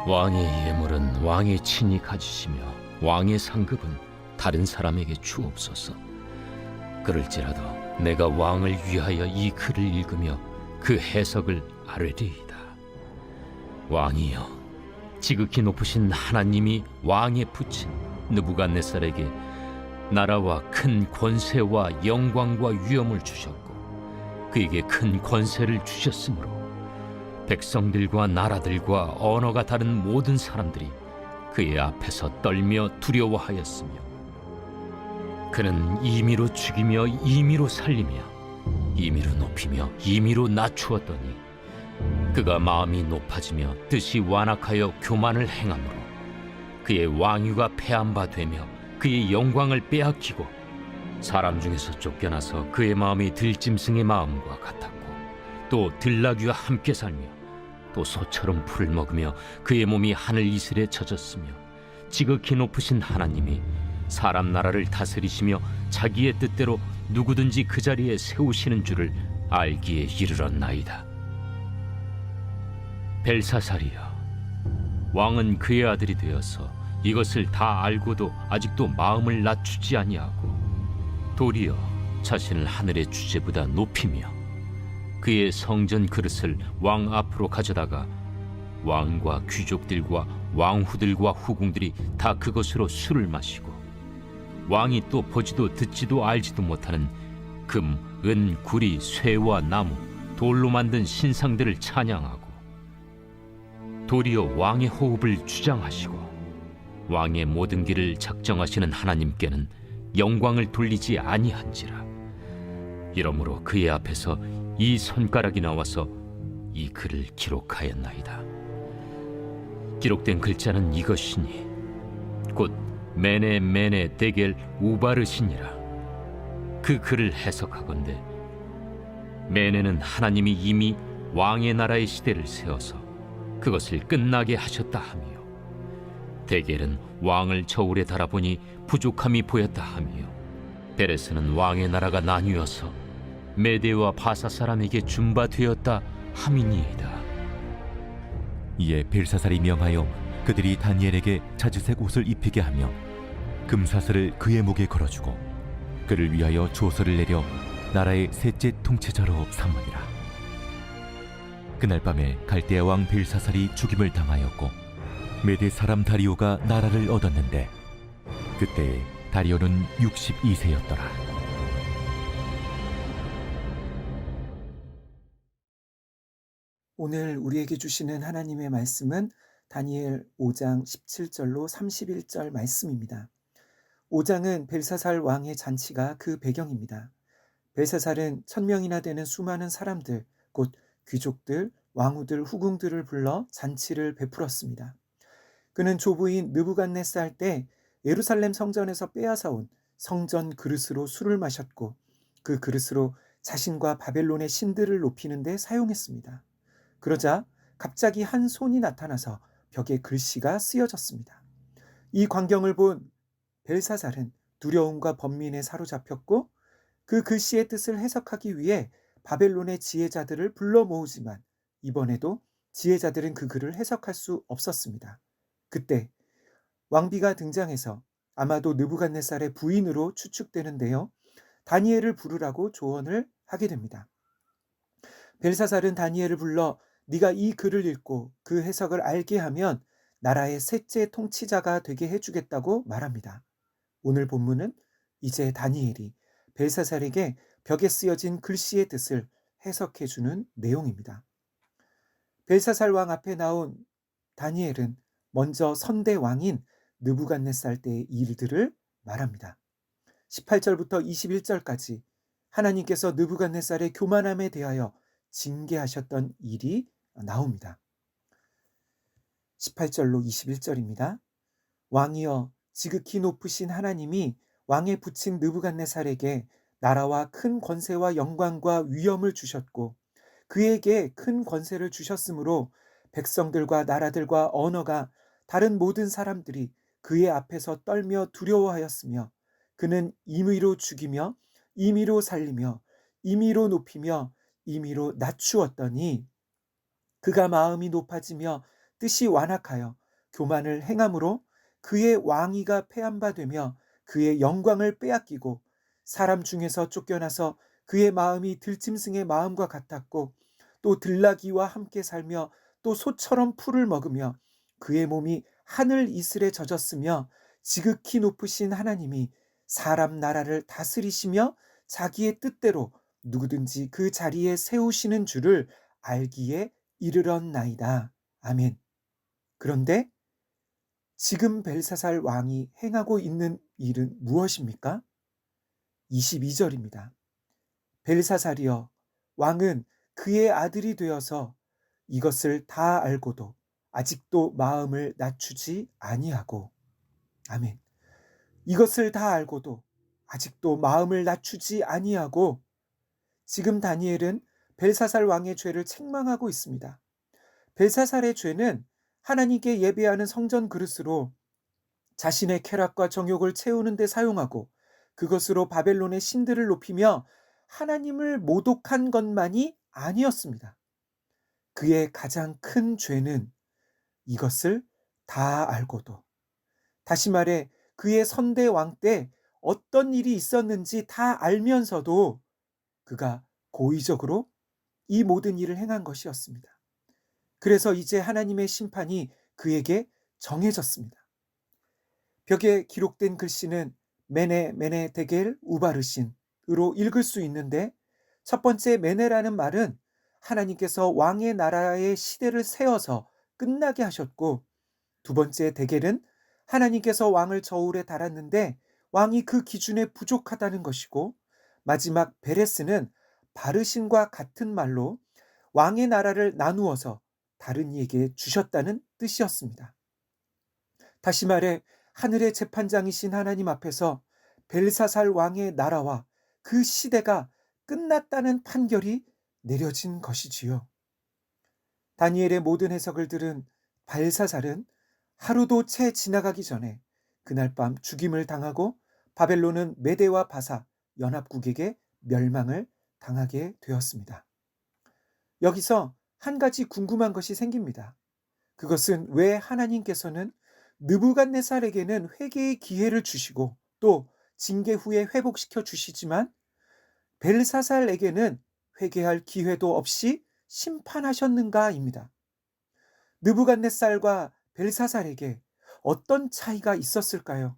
왕의 예물은 왕의 친히 가지시며 왕의 상급은 다른 사람에게 주옵소서. 그럴지라도 내가 왕을 위하여 이 글을 읽으며 그 해석을 아뢰리이다. 왕이여, 지극히 높으신 하나님이 왕에 붙인 느부갓네살에게 나라와 큰 권세와 영광과 위엄을 주셨고 그에게 큰 권세를 주셨으므로 백성들과 나라들과 언어가 다른 모든 사람들이 그의 앞에서 떨며 두려워하였으며 그는 임의로 죽이며 임의로 살리며 임의로 높이며 임의로 낮추었더니 그가 마음이 높아지며 뜻이 완악하여 교만을 행함으로 그의 왕위가 패한 바 되며 그의 영광을 빼앗기고 사람 중에서 쫓겨나서 그의 마음이 들짐승의 마음과 같았고 또 들나귀와 함께 살며 또 소처럼 풀을 먹으며 그의 몸이 하늘 이슬에 젖었으며 지극히 높으신 하나님이 사람 나라를 다스리시며 자기의 뜻대로 누구든지 그 자리에 세우시는 줄을 알기에 이르렀나이다. 벨사살이여, 왕은 그의 아들이 되어서 이것을 다 알고도 아직도 마음을 낮추지 아니하고 도리어 자신을 하늘의 주제보다 높이며 그의 성전 그릇을 왕 앞으로 가져다가 왕과 귀족들과 왕후들과 후궁들이 다 그것으로 술을 마시고 왕이 또 보지도 듣지도 알지도 못하는 금, 은, 구리, 쇠와 나무, 돌로 만든 신상들을 찬양하고 도리어 왕의 호흡을 주장하시고 왕의 모든 길을 작정하시는 하나님께는 영광을 돌리지 아니한지라. 이러므로 그의 앞에서 이 손가락이 나와서 이 글을 기록하였나이다. 기록된 글자는 이것이니 곧 메네 메네 데겔 우바르시니라. 그 글을 해석하건대 메네는 하나님이 이미 왕의 나라의 시대를 세워서 그것을 끝나게 하셨다 하며 데겔은 왕을 저울에 달아보니 부족함이 보였다 하며 베레스는 왕의 나라가 나뉘어서 메대와 바사 사람에게 준바되었다 함이니이다. 이에 벨사살이 명하여 그들이 다니엘에게 자주색 옷을 입히게 하며 금사슬을 그의 목에 걸어주고 그를 위하여 조서를 내려 나라의 셋째 통치자로 삼으니라. 그날 밤에 갈대아 왕 벨사살이 죽임을 당하였고 메대 사람 다리오가 나라를 얻었는데 그때 다리오는 62세였더라. 오늘 우리에게 주시는 하나님의 말씀은 다니엘 5장 17절로 31절 말씀입니다. 5장은 벨사살 왕의 잔치가 그 배경입니다. 벨사살은 1000명이나 되는 수많은 사람들, 곧 귀족들, 왕후들, 후궁들을 불러 잔치를 베풀었습니다. 그는 조부인 느부갓네살 때 예루살렘 성전에서 빼앗아온 성전 그릇으로 술을 마셨고 그 그릇으로 자신과 바벨론의 신들을 높이는 데 사용했습니다. 그러자 갑자기 한 손이 나타나서 벽에 글씨가 쓰여졌습니다. 이 광경을 본 벨사살은 두려움과 번민에 사로잡혔고 그 글씨의 뜻을 해석하기 위해 바벨론의 지혜자들을 불러 모으지만 이번에도 지혜자들은 그 글을 해석할 수 없었습니다. 그때 왕비가 등장해서 아마도 느부갓네살의 부인으로 추측되는데요. 다니엘을 부르라고 조언을 하게 됩니다. 벨사살은 다니엘을 불러 네가 이 글을 읽고 그 해석을 알게 하면 나라의 셋째 통치자가 되게 해주겠다고 말합니다. 오늘 본문은 이제 다니엘이 벨사살에게 벽에 쓰여진 글씨의 뜻을 해석해주는 내용입니다. 벨사살 왕 앞에 나온 다니엘은 먼저 선대 왕인 느부갓네살 때의 일들을 말합니다. 18절부터 21절까지 하나님께서 느부갓네살의 교만함에 대하여 징계하셨던 일이 나옵니다. 18절로 21절입니다. 왕이여, 지극히 높으신 하나님이 왕에 붙인 느부갓네살에게 나라와 큰 권세와 영광과 위엄을 주셨고 그에게 큰 권세를 주셨으므로 백성들과 나라들과 언어가 다른 모든 사람들이 그의 앞에서 떨며 두려워하였으며 그는 임의로 죽이며 임의로 살리며 임의로 높이며 임의로 낮추었더니 그가 마음이 높아지며 뜻이 완악하여 교만을 행함으로 그의 왕위가 패한 바 되며 그의 영광을 빼앗기고 사람 중에서 쫓겨나서 그의 마음이 들짐승의 마음과 같았고 또 들나귀와 함께 살며 또 소처럼 풀을 먹으며 그의 몸이 하늘 이슬에 젖었으며 지극히 높으신 하나님이 사람 나라를 다스리시며 자기의 뜻대로 누구든지 그 자리에 세우시는 줄을 알기에 이르렀나이다. 아멘. 그런데 지금 벨사살 왕이 행하고 있는 일은 무엇입니까? 22절입니다. 벨사살이여, 왕은 그의 아들이 되어서 이것을 다 알고도 아직도 마음을 낮추지 아니하고. 아멘. 이것을 다 알고도 아직도 마음을 낮추지 아니하고. 지금 다니엘은 벨사살 왕의 죄를 책망하고 있습니다. 벨사살의 죄는 하나님께 예배하는 성전 그릇으로 자신의 쾌락과 정욕을 채우는 데 사용하고 그것으로 바벨론의 신들을 높이며 하나님을 모독한 것만이 아니었습니다. 그의 가장 큰 죄는 이것을 다 알고도, 다시 말해 그의 선대 왕 때 어떤 일이 있었는지 다 알면서도 그가 고의적으로 이 모든 일을 행한 것이었습니다. 그래서 이제 하나님의 심판이 그에게 정해졌습니다. 벽에 기록된 글씨는 메네 메네 데겔 우바르신으로 읽을 수 있는데, 첫 번째 메네라는 말은 하나님께서 왕의 나라의 시대를 세워서 끝나게 하셨고, 두 번째 데겔은 하나님께서 왕을 저울에 달았는데 왕이 그 기준에 부족하다는 것이고, 마지막 베레스는 바르신과 같은 말로 왕의 나라를 나누어서 다른 이에게 주셨다는 뜻이었습니다. 다시 말해 하늘의 재판장이신 하나님 앞에서 벨사살 왕의 나라와 그 시대가 끝났다는 판결이 내려진 것이지요. 다니엘의 모든 해석을 들은 벨사살은 하루도 채 지나가기 전에 그날 밤 죽임을 당하고 바벨론은 메대와 바사 연합국에게 멸망을 당하게 되었습니다. 여기서 한 가지 궁금한 것이 생깁니다. 그것은 왜 하나님께서는 느부갓네살에게는 회개의 기회를 주시고 또 징계 후에 회복시켜 주시지만 벨사살에게는 회개할 기회도 없이 심판하셨는가입니다. 느부갓네살과 벨사살에게 어떤 차이가 있었을까요?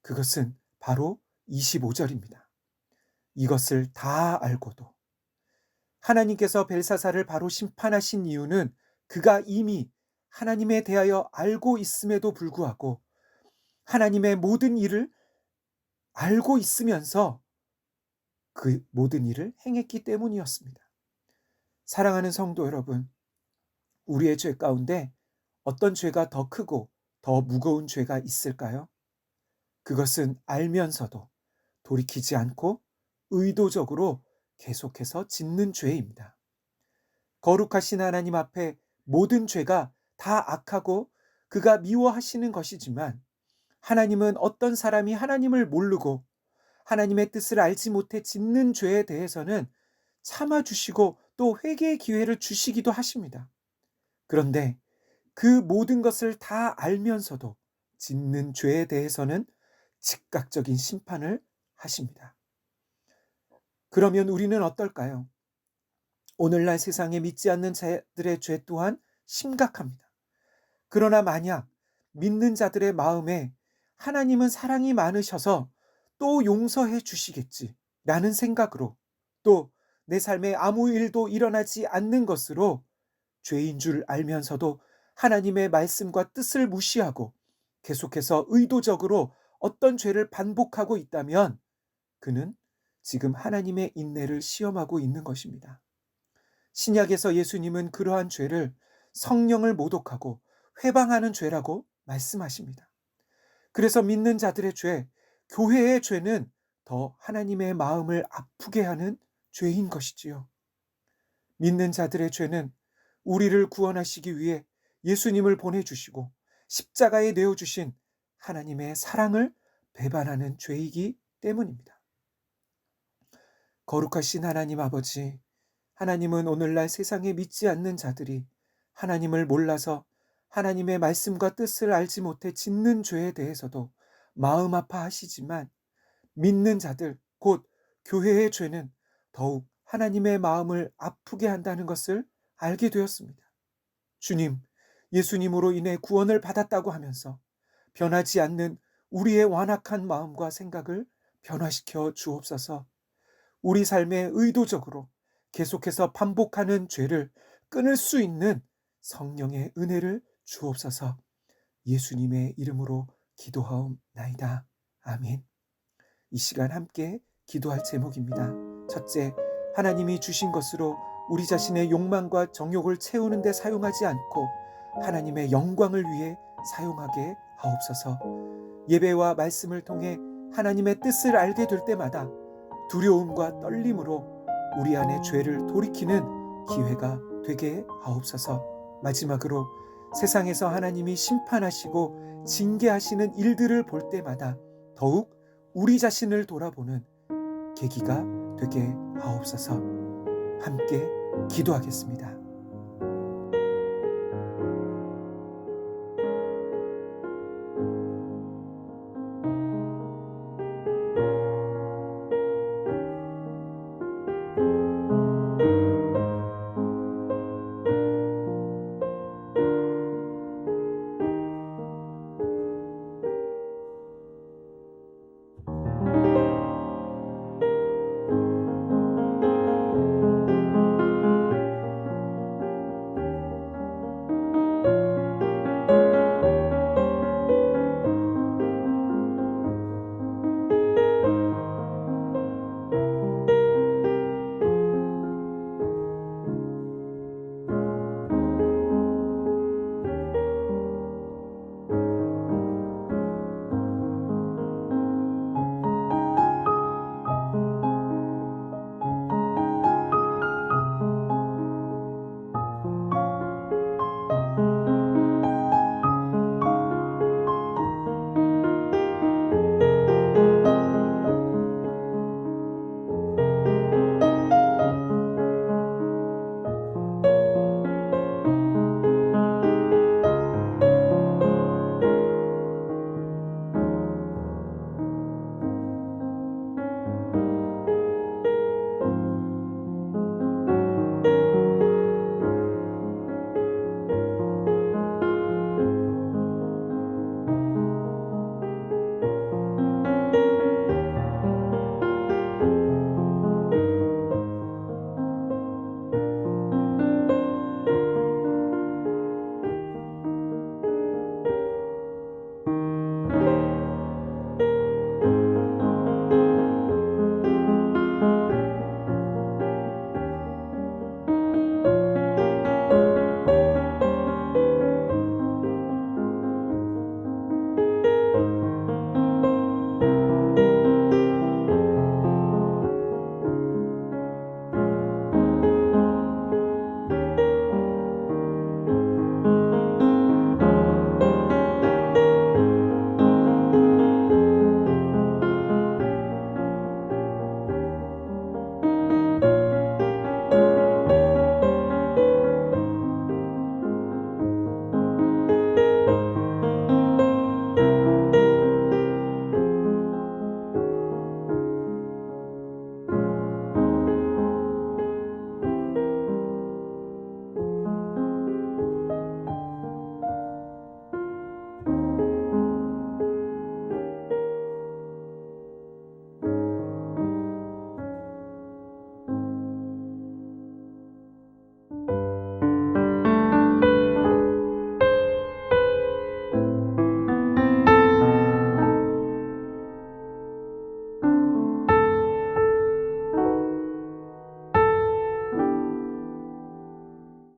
그것은 바로 25절입니다. 이것을 다 알고도. 하나님께서 벨사살을 바로 심판하신 이유는 그가 이미 하나님에 대하여 알고 있음에도 불구하고 하나님의 모든 일을 알고 있으면서 그 모든 일을 행했기 때문이었습니다. 사랑하는 성도 여러분, 우리의 죄 가운데 어떤 죄가 더 크고 더 무거운 죄가 있을까요? 그것은 알면서도 돌이키지 않고 의도적으로 계속해서 짓는 죄입니다. 거룩하신 하나님 앞에 모든 죄가 다 악하고 그가 미워하시는 것이지만, 하나님은 어떤 사람이 하나님을 모르고 하나님의 뜻을 알지 못해 짓는 죄에 대해서는 참아주시고 또 회개의 기회를 주시기도 하십니다. 그런데 그 모든 것을 다 알면서도 짓는 죄에 대해서는 즉각적인 심판을 하십니다. 그러면 우리는 어떨까요? 오늘날 세상에 믿지 않는 자들의 죄 또한 심각합니다. 그러나 만약 믿는 자들의 마음에 하나님은 사랑이 많으셔서 또 용서해 주시겠지라는 생각으로, 또 내 삶에 아무 일도 일어나지 않는 것으로 죄인 줄 알면서도 하나님의 말씀과 뜻을 무시하고 계속해서 의도적으로 어떤 죄를 반복하고 있다면 그는 지금 하나님의 인내를 시험하고 있는 것입니다. 신약에서 예수님은 그러한 죄를 성령을 모독하고 회방하는 죄라고 말씀하십니다. 그래서 믿는 자들의 죄, 교회의 죄는 더 하나님의 마음을 아프게 하는 죄인 것이지요. 믿는 자들의 죄는 우리를 구원하시기 위해 예수님을 보내주시고 십자가에 내어주신 하나님의 사랑을 배반하는 죄이기 때문입니다. 거룩하신 하나님 아버지, 하나님은 오늘날 세상에 믿지 않는 자들이 하나님을 몰라서 하나님의 말씀과 뜻을 알지 못해 짓는 죄에 대해서도 마음 아파하시지만, 믿는 자들, 곧 교회의 죄는 더욱 하나님의 마음을 아프게 한다는 것을 알게 되었습니다. 주님, 예수님으로 인해 구원을 받았다고 하면서 변하지 않는 우리의 완악한 마음과 생각을 변화시켜 주옵소서. 우리 삶에 의도적으로 계속해서 반복하는 죄를 끊을 수 있는 성령의 은혜를 주옵소서. 예수님의 이름으로 기도하옵나이다. 아멘. 이 시간 함께 기도할 제목입니다. 첫째, 하나님이 주신 것으로 우리 자신의 욕망과 정욕을 채우는 데 사용하지 않고 하나님의 영광을 위해 사용하게 하옵소서. 예배와 말씀을 통해 하나님의 뜻을 알게 될 때마다 두려움과 떨림으로 우리 안의 죄를 돌이키는 기회가 되게 하옵소서. 마지막으로 세상에서 하나님이 심판하시고 징계하시는 일들을 볼 때마다 더욱 우리 자신을 돌아보는 계기가 되게 하옵소서. 함께 기도하겠습니다.